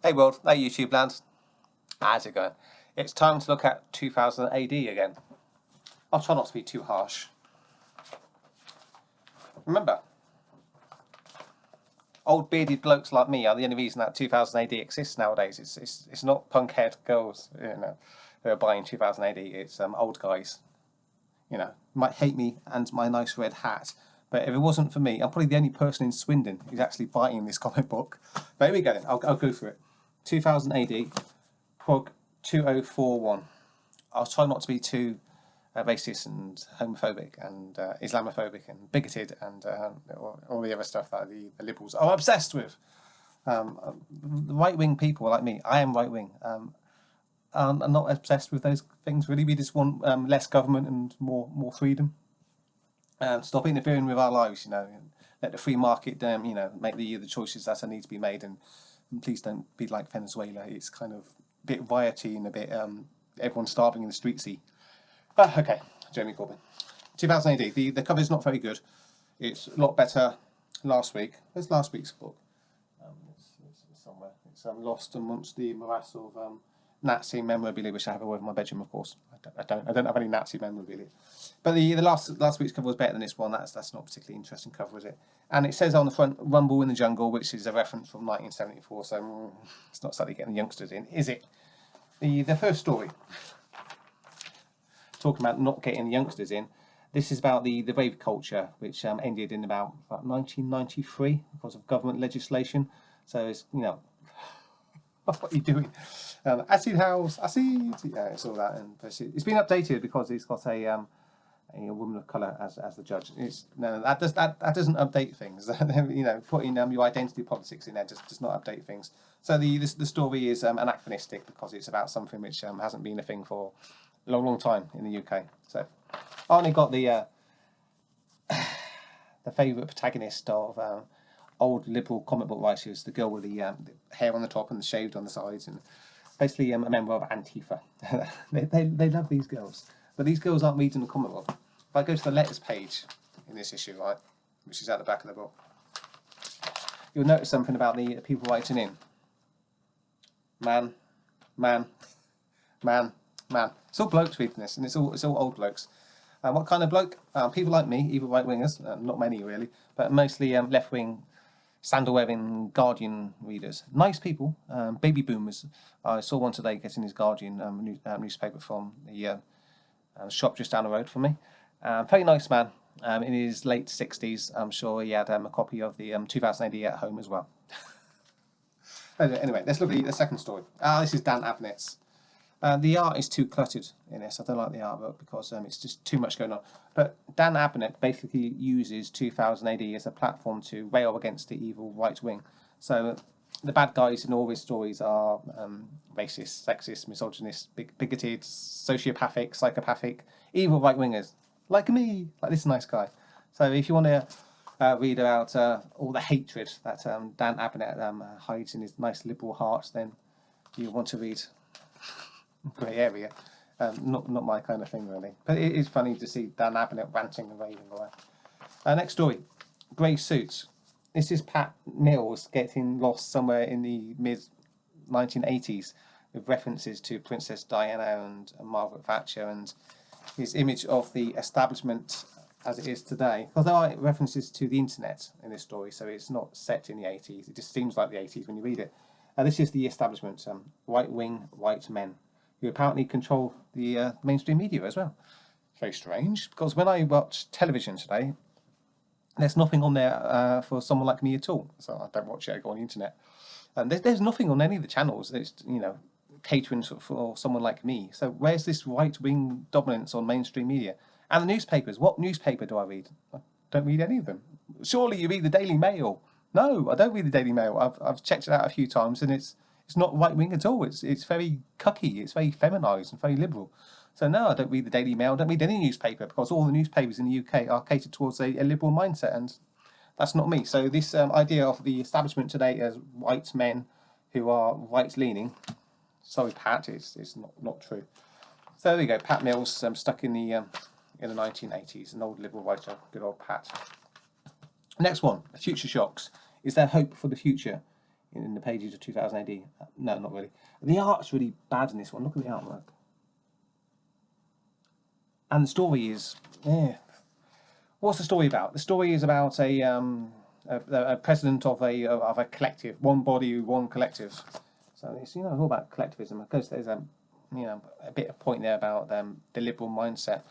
Hey world, hey YouTube land, how's it going? It's time to look at 2000 AD again. I'll try not to be too harsh. Remember, old bearded blokes like me are the only reason that 2000 AD exists nowadays. It's not punk-haired girls, who are buying 2000 AD. It's old guys, might hate me and my nice red hat. But if it wasn't for me, I'm probably the only person in Swindon who's actually buying this comic book. But here we go then, I'll go through it. 2000 AD, PROG 2041. I'll try not to be too racist and homophobic and Islamophobic and bigoted and all the other stuff that the liberals are obsessed with. Right-wing people like me, I am right-wing. I'm not obsessed with those things really. We just want less government and more freedom. Stop interfering with our lives, and let the free market, make the choices that need to be made, and please don't be like Venezuela. It's kind of a bit rioty and a bit everyone starving in the streetsy. Okay, Jeremy Corbyn. 2000 AD. The cover is not very good. It's a lot better last week. Where's last week's book? It's somewhere. It's lost amongst the morass of Nazi memorabilia, which I have in my bedroom, of course. I don't have any Nazi memorabilia. But the last week's cover was better than this one. That's not a particularly interesting cover, is it? And it says on the front, "Rumble in the Jungle," which is a reference from 1974. So it's not suddenly getting the youngsters in, is it? The first story, talking about not getting the youngsters in. This is about the rave culture, which ended in about 1993 because of government legislation. So it's what are you doing? Acid house, acid. Yeah, it's all that, and it's been updated because it's got a woman of colour as the judge. That doesn't update things. Putting your identity politics in there does not update things. So the story is anachronistic because it's about something which hasn't been a thing for a long time in the UK. So I only got the favourite protagonist of old liberal comic book writers, the girl with the hair on the top and the shaved on the sides, and basically a member of Antifa. they love these girls, but these girls aren't reading the comic book. If I go to the letters page in this issue, right, which is at the back of the book, you'll notice something about the people writing in. Man. It's all blokes reading this, and it's all old blokes. What kind of bloke? People like me, either right-wingers, not many really, but mostly left-wing, sandal-wearing Guardian readers. Nice people, baby boomers. I saw one today getting his Guardian newspaper from the shop just down the road from me. Very nice man, in his late 60s. I'm sure he had a copy of the 2000 AD at home as well. Anyway, let's look at the second story. This is Dan Abnett's. The art is too cluttered in this. I don't like the artwork because it's just too much going on. But Dan Abnett basically uses 2000 AD as a platform to rail against the evil right wing. So the bad guys in all his stories are racist, sexist, misogynist, bigoted, sociopathic, psychopathic, evil right wingers, like me, like this nice guy. So if you want to read about all the hatred that Dan Abnett hides in his nice liberal heart, then you want to read grey area. Not my kind of thing really, but it is funny to see Dan Abnett ranting and raving away. Next story, grey suits. This is Pat Mills getting lost somewhere in the mid 1980s with references to Princess Diana and Margaret Thatcher and his image of the establishment as it is today. Because there are references to the internet in this story, so it's not set in the 80s. It just seems like the 80s when you read it. This is the establishment, right-wing white men, who apparently control the mainstream media as well. Very strange, because when I watch television today, there's nothing on there for someone like me at all. So I don't watch it, I go on the internet. And there's nothing on any of the channels that's, catering for someone like me. So where's this right-wing dominance on mainstream media? And the newspapers, what newspaper do I read? I don't read any of them. Surely you read the Daily Mail. No, I don't read the Daily Mail. I've checked it out a few times, and it's not right-wing at all. It's very cucky, it's very feminised and very liberal. So no, I don't read the Daily Mail, I don't read any newspaper, because all the newspapers in the UK are catered towards a liberal mindset, and that's not me. So this idea of the establishment today as white men who are right-leaning, sorry Pat, it's not true. So there we go, Pat Mills, stuck in the 1980s, an old liberal writer, good old Pat. Next one, future shocks. Is there hope for the future? in the pages of 2000 AD. No, not really. The art's really bad in this one. Look at the artwork. And the story is, yeah. What's the story about? The story is about a president of a collective, one body, one collective. So it's all about collectivism. Because there's a bit of point there about the liberal mindset.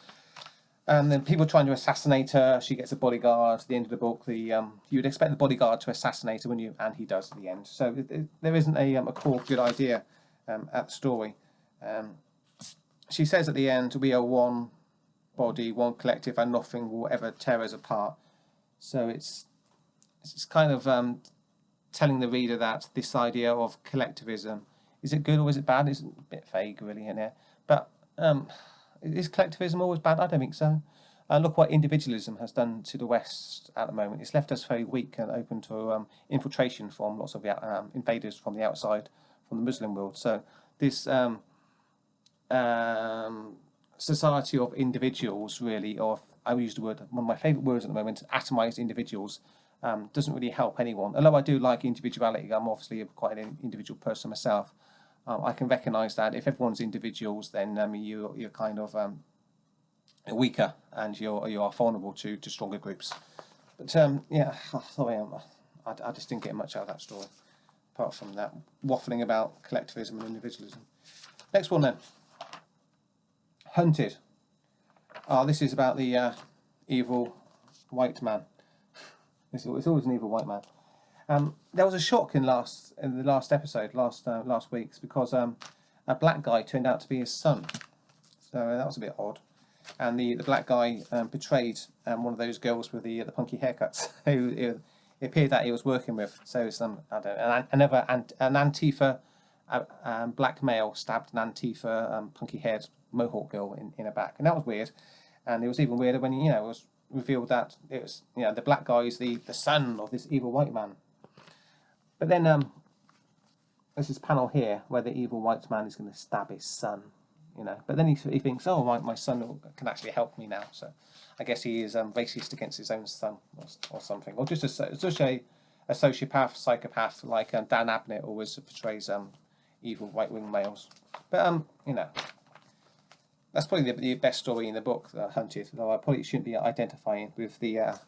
And then people trying to assassinate her. She gets a bodyguard at the end of the book. You'd expect the bodyguard to assassinate her, and he does at the end. So there isn't a core good idea at the story. She says at the end, "We are one body, one collective, and nothing will ever tear us apart." So it's kind of telling the reader that this idea of collectivism, is it good or is it bad? It's a bit vague, really, in there. But is collectivism always bad? I don't think so. Look what individualism has done to the West at the moment. It's left us very weak and open to infiltration from lots of invaders from the outside, from the Muslim world. So this society of individuals, really, or I use the word, one of my favourite words at the moment, atomised individuals, doesn't really help anyone. Although I do like individuality, I'm obviously quite an individual person myself. I can recognise that if everyone's individuals, then you're kind of weaker and you are vulnerable to stronger groups. But yeah, sorry, I just didn't get much out of that story, apart from that waffling about collectivism and individualism. Next one then. Hunted. This is about the evil white man. It's always an evil white man. There was a shock in the last episode, last week's, because a black guy turned out to be his son. So that was a bit odd. And the black guy betrayed one of those girls with the punky haircuts who it appeared that he was working with. So some an Antifa black male stabbed an Antifa punky-haired mohawk girl in her back, and that was weird. And it was even weirder when it was revealed that it was the black guy is the son of this evil white man. But then there's this panel here where the evil white man is going to stab his son, But then he thinks, oh, my son can actually help me now. So I guess he is racist against his own son or something, or just a sociopath, psychopath like Dan Abnett always portrays evil right-wing males. But that's probably the best story in the book, Hunted. Though I probably shouldn't be identifying with the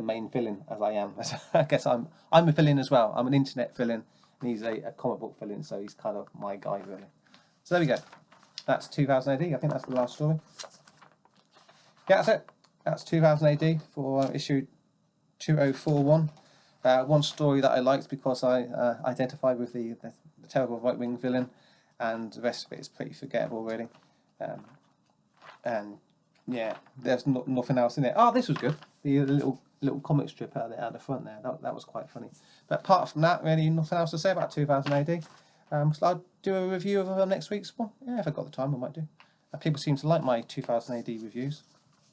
main villain as I am. I guess I'm a villain as well. I'm an internet villain, and he's a comic book villain, so he's kind of my guy, really. So there we go. That's 2000 AD. I think that's the last story. Yeah, that's it. That's 2000 AD for issue 2041. One story that I liked because I identified with the terrible right-wing villain, and the rest of it is pretty forgettable, really. And yeah, there's nothing else in it. Oh, this was good. The little comic strip out the front there. That was quite funny. But apart from that, really nothing else to say about 2000 AD. Shall I do a review of next week's one? Yeah, if I've got the time, I might do. People seem to like my 2000 AD reviews.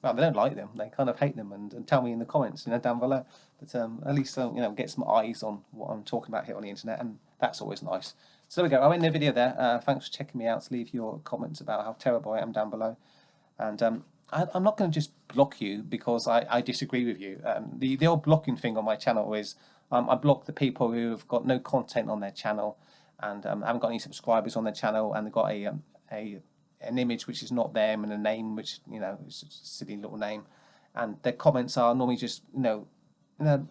Well, they don't like them. They kind of hate them and tell me in the comments, down below. But at least get some eyes on what I'm talking about here on the internet, and that's always nice. So there we go. I'll end the video there. Thanks for checking me out. Leave your comments about how terrible I am down below. And I'm not going to just block you because I disagree with you. The old blocking thing on my channel is I block the people who have got no content on their channel and haven't got any subscribers on their channel, and they've got an image which is not them and a name which is a silly little name, and their comments are normally just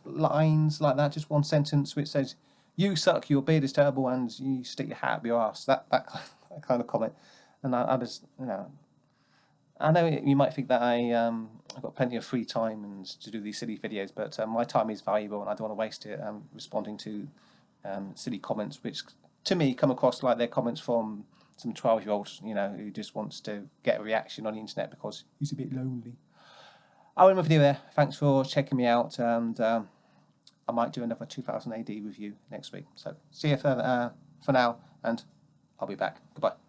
lines like that, just one sentence which says, "You suck, your beard is terrible, and you stick your hat up your ass." That kind of comment, and I just I know you might think that I've got plenty of free time and to do these silly videos, but my time is valuable and I don't want to waste it responding to silly comments which to me come across like they're comments from some 12-year-olds, who just wants to get a reaction on the internet because he's a bit lonely. I'll end my video there. Thanks for checking me out, and I might do another 2000 AD review next week. So see you for now, and I'll be back. Goodbye.